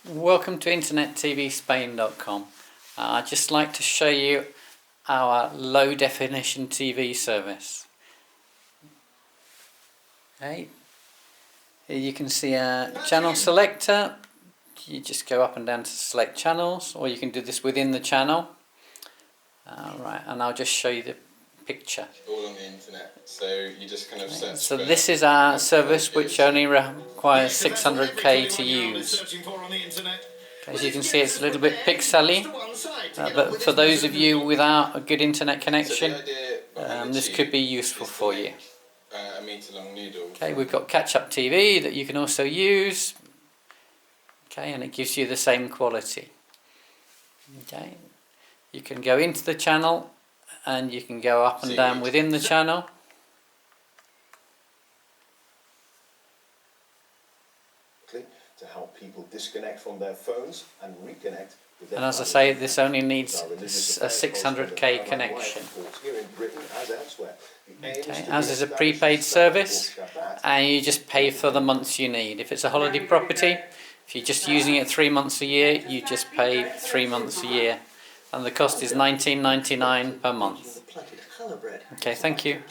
Welcome to InternetTVSpain.com. I'd just like to show you our low definition TV service. Okay. Here you can see a channel selector. You just go up and down to select channels, or you can do this within the channel. Right, and I'll just show you the picture. All on the internet, so you just kind of search. So this is our service, which only requires 600k to use. As you can see, it's a little bit pixely, but for those of you without a good internet connection, this could be useful for you. Okay, we've got catch-up TV that you can also use. Okay, and it gives you the same quality. Okay, you can go into the channel and you can go up and down within the channel. To help people disconnect from their phones and reconnect with their. And as I say, this only needs a 600k connection. Okay, as is a prepaid service, and you just pay for the months you need. If it's a holiday property, if you're just using it 3 months a year, you just pay 3 months a year, and the cost is $19.99 per month. Okay, thank you.